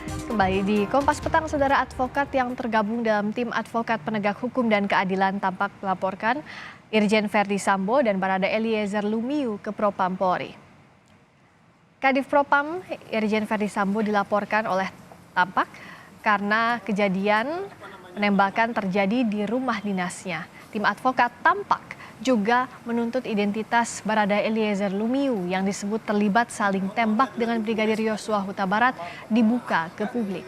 Kembali di Kompas Petang, saudara, advokat yang tergabung dalam tim advokat penegak hukum dan keadilan tampak melaporkan Irjen Verdi Sambo dan Barada Eliezer Lumiu ke Propam Polri. Kadif Propam Irjen Verdi Sambo dilaporkan oleh Tampak karena kejadian penembakan terjadi di rumah dinasnya. Tim advokat Tampak juga menuntut identitas Barada Eliezer Lumiu yang disebut terlibat saling tembak dengan Brigadir Yosua Huta Barat dibuka ke publik.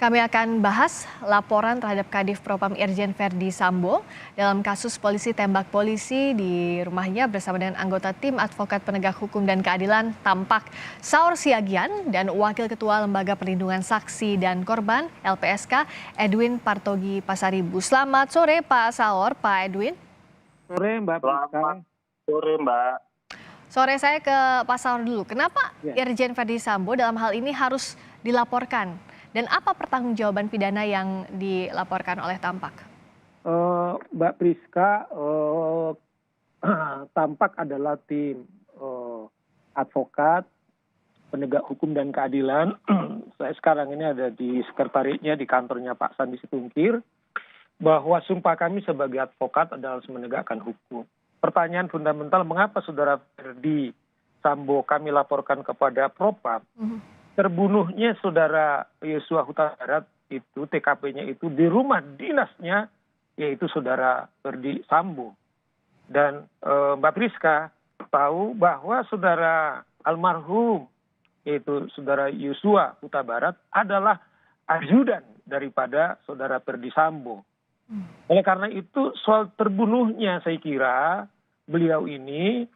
Kami akan bahas laporan terhadap Kadif Propam Irjen Verdi Sambo dalam kasus polisi tembak polisi di rumahnya bersama dengan anggota tim advokat penegak hukum dan keadilan Tampak Saur Siagian dan Wakil Ketua Lembaga Perlindungan Saksi dan Korban LPSK Edwin Partogi Pasaribu. Selamat sore Pak Saur, Pak Edwin. Sore Mbak Priska. Selamat sore Mbak. Sore, saya ke Pak Saur dulu. Kenapa Irjen Verdi Sambo dalam hal ini harus dilaporkan? Dan apa pertanggungjawaban pidana yang dilaporkan oleh Tampak? Mbak Priska, Tampak adalah tim advokat penegak hukum dan keadilan. Saya sekarang ini ada di sekretariatnya di kantornya Pak Sandi Situngkir, bahwa sumpah kami sebagai advokat adalah menegakkan hukum. Pertanyaan fundamental, mengapa saudara Verdi Sambo kami laporkan kepada Propam? Terbunuhnya saudara Yosua Huta Barat itu TKP-nya itu di rumah dinasnya, yaitu saudara Verdi Sambo. Dan Mbak Priska tahu bahwa saudara almarhum yaitu saudara Yosua Huta Barat adalah ajudan daripada saudara Verdi Sambo. Oleh karena itu soal terbunuhnya saya kira beliau ini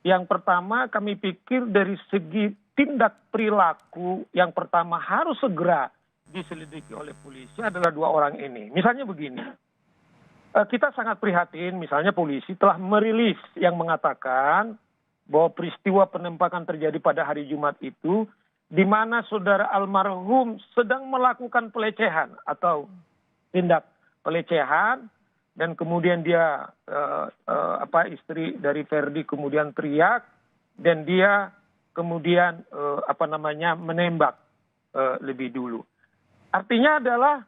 yang pertama kami pikir dari segi tindak perilaku yang pertama harus segera diselidiki oleh polisi adalah dua orang ini. Misalnya begini, kita sangat prihatin misalnya polisi telah merilis yang mengatakan bahwa peristiwa penembakan terjadi pada hari Jumat itu di mana saudara almarhum sedang melakukan pelecehan atau tindak pelecehan dan kemudian dia istri dari Verdi kemudian teriak dan dia kemudian menembak lebih dulu. Artinya adalah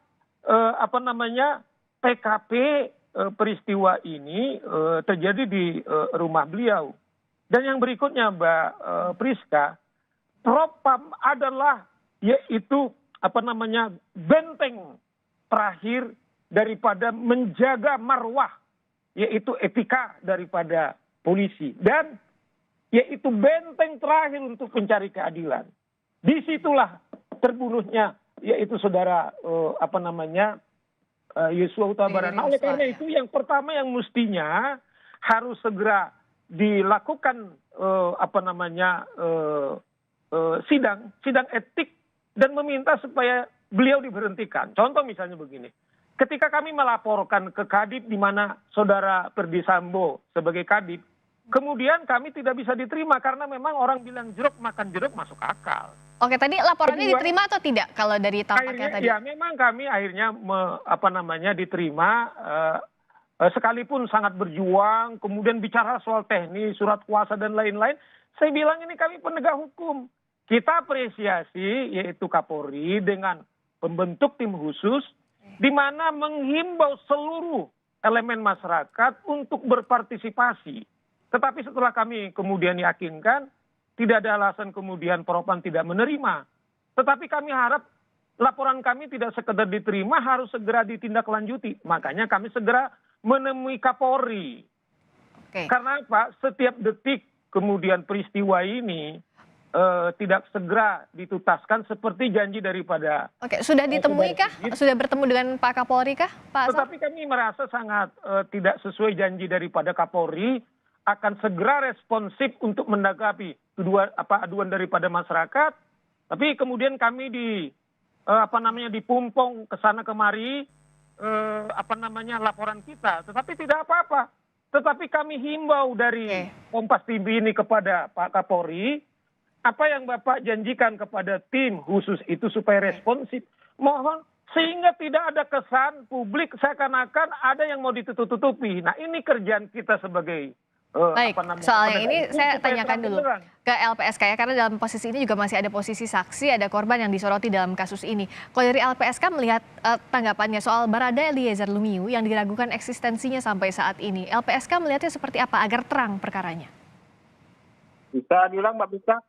PKP peristiwa ini terjadi di rumah beliau. Dan yang berikutnya Mbak Priska, Propam adalah yaitu benteng terakhir daripada menjaga marwah, yaitu etika daripada polisi dan yaitu benteng terakhir untuk mencari keadilan. Disitulah terbunuhnya yaitu saudara Yosua Huta Barat. Nah, oleh karena itu yang pertama yang mestinya harus segera dilakukan sidang etik dan meminta supaya beliau diberhentikan. Contoh misalnya begini. Ketika kami melaporkan ke Kadif di mana saudara Verdi Sambo sebagai Kadif, kemudian kami tidak bisa diterima karena memang orang bilang jeruk makan jeruk masuk akal. Oke, tadi laporannya diterima atau tidak kalau dari Tampaknya tadi? Ya memang kami akhirnya diterima sekalipun sangat berjuang, kemudian bicara soal teknis, surat kuasa dan lain-lain. Saya bilang ini kami penegak hukum. Kita apresiasi yaitu Kapolri dengan pembentuk tim khusus di mana menghimbau seluruh elemen masyarakat untuk berpartisipasi. Tetapi setelah kami kemudian yakinkan, tidak ada alasan kemudian Propam tidak menerima. Tetapi kami harap laporan kami tidak sekedar diterima, harus segera ditindaklanjuti. Makanya kami segera menemui Kapolri. Karena apa? Setiap detik kemudian peristiwa ini tidak segera dituntaskan seperti janji daripada. Oke, sudah ditemui kah? Sudah bertemu dengan Pak Kapolri kah, Pak? Tetapi kami merasa sangat tidak sesuai janji daripada Kapolri, akan segera responsif untuk menanggapi aduan daripada masyarakat. Tapi kemudian kami dipumpong ke sana kemari laporan kita, tetapi tidak apa-apa. Tetapi kami himbau dari Kompas TV ini kepada Pak Kapolri, apa yang Bapak janjikan kepada tim khusus itu supaya responsif. Mohon sehingga tidak ada kesan publik seakan-akan ada yang mau ditutup-tutupi. Nah, ini kerjaan kita sebagai Baik, soal yang ini saya tanyakan dulu terang-benderang. ke LPSK ya, karena dalam posisi ini juga masih ada posisi saksi, ada korban yang disoroti dalam kasus ini. Kalau dari LPSK melihat tanggapannya soal Barada Eliezer Lumiu yang diragukan eksistensinya sampai saat ini, LPSK melihatnya seperti apa agar terang perkaranya? Bisa diulang Mbak Bisa?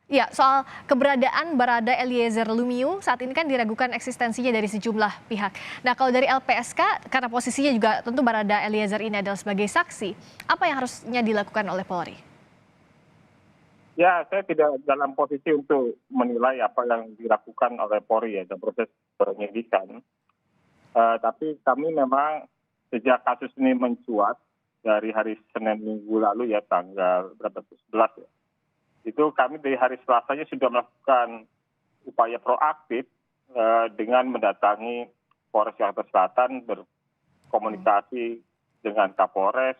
Ya, soal keberadaan Barada Eliezer Lumiu saat ini kan diragukan eksistensinya dari sejumlah pihak. Nah, kalau dari LPSK, karena posisinya juga tentu Barada Eliezer ini adalah sebagai saksi, apa yang harusnya dilakukan oleh Polri? Ya, saya tidak dalam posisi untuk menilai apa yang dilakukan oleh Polri ya dalam proses penyidikan. Tapi kami memang sejak kasus ini mencuat dari hari Senin minggu lalu ya tanggal berapa 11 ya. Itu kami dari hari Selasanya sudah melakukan upaya proaktif dengan mendatangi Polres Jakarta Selatan, berkomunikasi dengan Kapolres,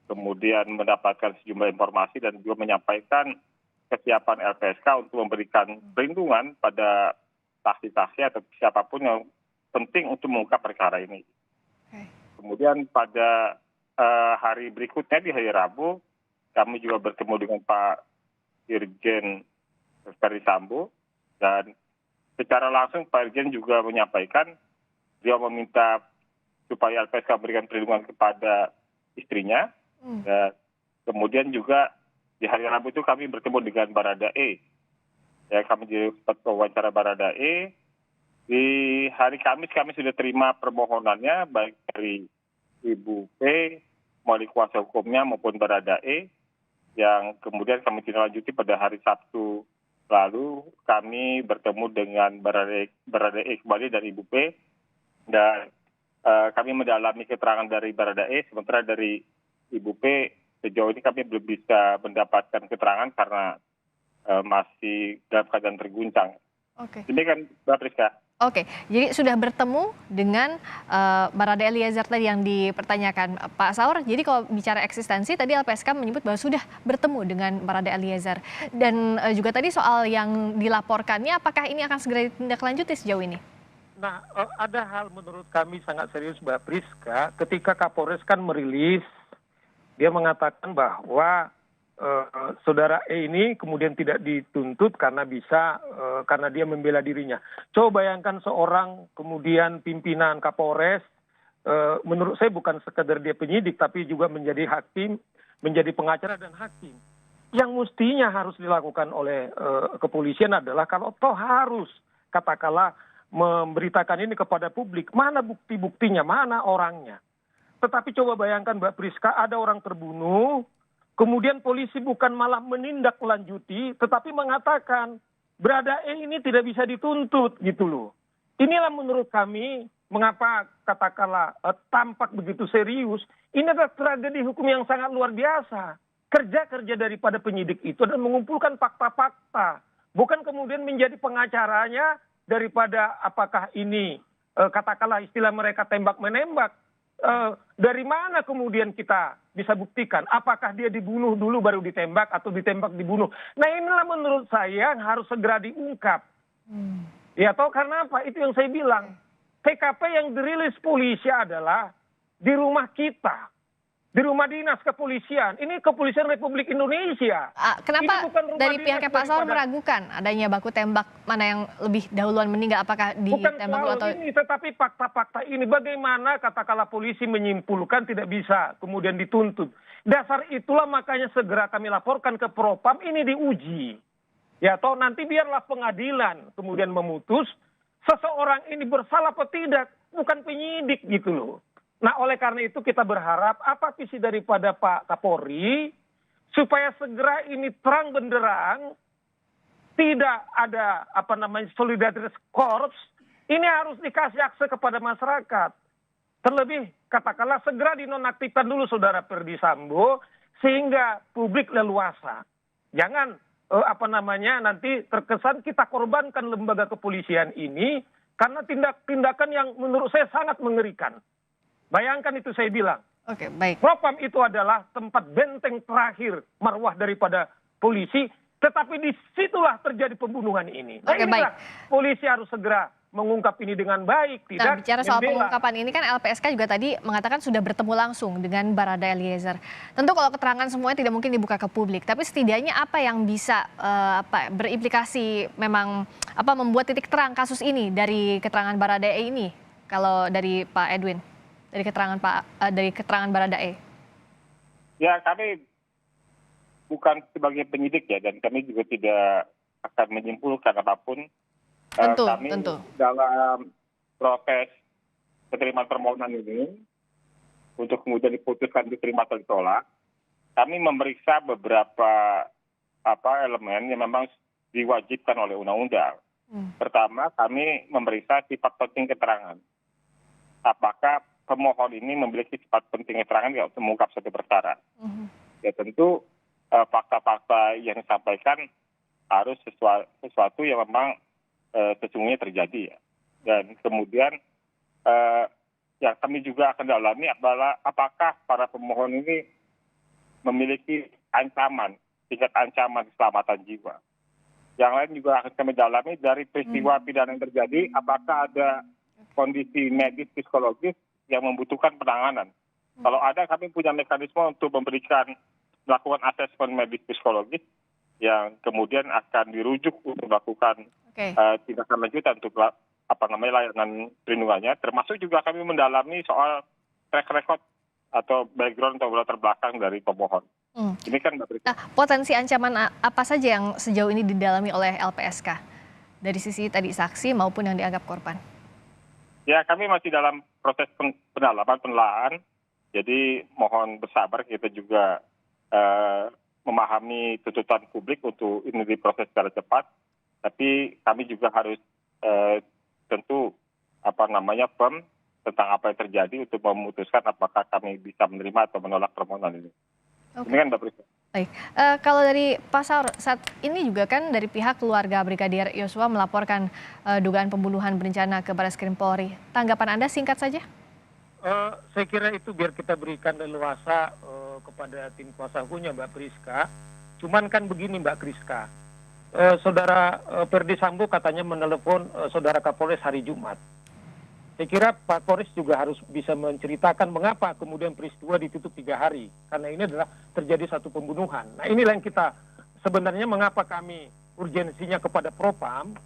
kemudian mendapatkan sejumlah informasi dan juga menyampaikan kesiapan LPSK untuk memberikan perlindungan pada saksi-saksi atau siapapun yang penting untuk mengungkap perkara ini. Kemudian pada hari berikutnya di hari Rabu, kami juga bertemu dengan Pak Irjen Verdi Sambo dan secara langsung Pak Irjen juga menyampaikan dia meminta supaya LPSK memberikan perlindungan kepada istrinya. Dan kemudian juga di hari Rabu itu kami bertemu dengan Barada E. Ya, kami sempat wawancara Barada E. Di hari Kamis kami sudah terima permohonannya baik dari Ibu P, melalui kuasa hukumnya maupun Barada E. Yang kemudian kami tindak lanjuti pada hari Sabtu lalu kami bertemu dengan Barada E kembali dari Ibu P dan kami mendalami keterangan dari Barada E, sementara dari Ibu P sejauh ini kami belum bisa mendapatkan keterangan karena masih dalam keadaan terguncang. Oke. Demikian Mbak Priska. Oke, jadi sudah bertemu dengan Barada Eliezer tadi yang dipertanyakan Pak Saur. Jadi kalau bicara eksistensi tadi LPSK menyebut bahwa sudah bertemu dengan Barada Eliezer. Dan juga tadi soal yang dilaporkannya, apakah ini akan segera ditindaklanjuti sejauh ini? Nah, ada hal menurut kami sangat serius Mbak Priska, ketika Kapolres kan merilis, dia mengatakan bahwa saudara E ini kemudian tidak dituntut karena karena dia membela dirinya. Coba bayangkan seorang kemudian pimpinan Kapolres, menurut saya bukan sekedar dia penyidik tapi juga menjadi hakim, menjadi pengacara dan hakim. Yang mestinya harus dilakukan oleh kepolisian adalah kalau toh harus katakanlah memberitakan ini kepada publik, mana bukti-buktinya, mana orangnya. Tetapi coba bayangkan Mbak Priska, ada orang terbunuh, kemudian polisi bukan malah menindaklanjuti, tetapi mengatakan Barada E ini tidak bisa dituntut gitu loh. Inilah menurut kami mengapa katakanlah tampak begitu serius. Ini adalah tragedi hukum yang sangat luar biasa. Kerja-kerja daripada penyidik itu dan mengumpulkan fakta-fakta. Bukan kemudian menjadi pengacaranya daripada apakah ini katakanlah istilah mereka tembak-menembak. Dari mana kemudian kita bisa buktikan apakah dia dibunuh dulu baru ditembak atau ditembak dibunuh. Nah inilah menurut saya yang harus segera diungkap. Ya toh karena apa? Itu yang saya bilang. TKP yang dirilis polisi adalah di rumah kita. Di rumah dinas kepolisian. Ini kepolisian Republik Indonesia. Kenapa dari pihaknya Pak Saur meragukan adanya baku tembak mana yang lebih dahuluan meninggal? Apakah ditembak dulu atau ini, tetapi fakta-fakta ini bagaimana katakanlah polisi menyimpulkan tidak bisa kemudian dituntut. Dasar itulah makanya segera kami laporkan ke Propam ini diuji. Ya toh nanti biarlah pengadilan kemudian memutus seseorang ini bersalah atau tidak, bukan penyidik gitu loh. Nah oleh karena itu kita berharap apa visi daripada Pak Kapolri supaya segera ini terang benderang, tidak ada solidaritas korps, ini harus dikasih akses kepada masyarakat. Terlebih katakanlah segera dinonaktifkan dulu saudara Verdi Sambo sehingga publik leluasa. Jangan nanti terkesan kita korbankan lembaga kepolisian ini karena tindakan yang menurut saya sangat mengerikan. Bayangkan itu saya bilang. Oke, baik. Propam itu adalah tempat benteng terakhir marwah daripada polisi, tetapi disitulah terjadi pembunuhan ini. Nah, Oke, baik. Polisi harus segera mengungkap ini dengan baik, Nah, tidak bicara soal membela. pengungkapan ini kan LPSK juga tadi mengatakan sudah bertemu langsung dengan Barada Eliezer. Tentu kalau keterangan semuanya tidak mungkin dibuka ke publik, tapi setidaknya apa yang bisa berimplikasi memang membuat titik terang kasus ini dari keterangan Baradae ini? Kalau dari Pak Edwin, dari keterangan Baradae. Ya, kami bukan sebagai penyidik ya, dan kami juga tidak akan menyimpulkan apapun. Tentu, Kami tentu. dalam proses penerimaan permohonan ini, untuk kemudian diputuskan diterima atau ditolak, kami memeriksa beberapa elemen yang memang diwajibkan oleh undang-undang. Pertama, kami memeriksa sifat penting keterangan. Apakah pemohon ini memiliki sifat penting keterangan yang mengungkap suatu perkara? Ya tentu fakta-fakta yang disampaikan harus sesuatu yang memang sesungguhnya terjadi ya. Dan kemudian yang kami juga akan dalami adalah apakah para pemohon ini memiliki tingkat ancaman keselamatan jiwa. Yang lain juga akan kami dalami dari peristiwa pidana yang terjadi, apakah ada kondisi medis psikologis yang membutuhkan penanganan. Kalau ada, kami punya mekanisme untuk melakukan asesmen medis psikologis yang kemudian akan dirujuk untuk melakukan tindakan lanjutan untuk layanan perlindungannya. Termasuk juga kami mendalami soal track record atau background atau latar belakang dari pemohon. Ini kan Nah, potensi ancaman apa saja yang sejauh ini didalami oleh LPSK dari sisi tadi saksi maupun yang dianggap korban? Ya, kami masih dalam proses penelahan. Jadi mohon bersabar, kita juga memahami tuntutan publik untuk ini diproses secara cepat. Tapi kami juga harus tentu firm tentang apa yang terjadi untuk memutuskan apakah kami bisa menerima atau menolak permohonan ini. Ini kan Mbak Prisca. Baik, kalau dari Pak Saur, saat ini juga kan dari pihak keluarga Brigadir Yosua melaporkan dugaan pembunuhan berencana ke Barreskrim Polri. Tanggapan Anda singkat saja? Saya kira itu biar kita berikan leluasa kepada tim kuasa hukumnya Mbak Priska. Cuman kan begini Mbak Priska, Saudara Ferdi Sambo katanya menelepon Saudara Kapolres hari Jumat. Saya kira Pak Kapolres juga harus bisa menceritakan mengapa kemudian peristiwa ditutup 3 hari. Karena ini adalah terjadi satu pembunuhan. Nah inilah yang kita sebenarnya mengapa kami urgensinya kepada Propam.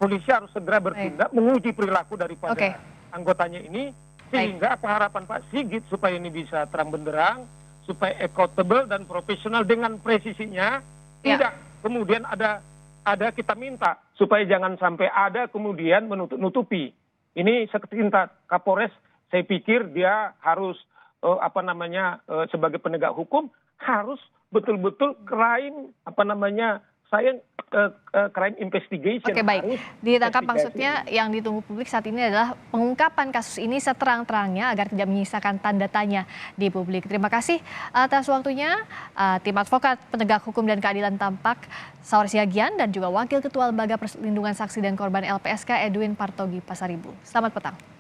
Polisi harus segera bertindak menguji perilaku daripada anggotanya ini. Sehingga apa harapan Pak Sigit supaya ini bisa terang benderang, supaya accountable dan profesional dengan presisinya. Tidak kemudian ada kita minta supaya jangan sampai ada kemudian menutupi. Ini seketinta Kapolres, saya pikir dia harus sebagai penegak hukum harus betul-betul crime crime investigation. Baik. Harus Ditangkap maksudnya yang ditunggu publik saat ini adalah pengungkapan kasus ini seterang-terangnya agar tidak menyisakan tanda tanya di publik. Terima kasih atas waktunya tim advokat penegak hukum dan keadilan Tampak, Saur Siagian, dan juga Wakil Ketua Lembaga Perlindungan Saksi dan Korban LPSK Edwin Partogi Pasaribu. Selamat petang.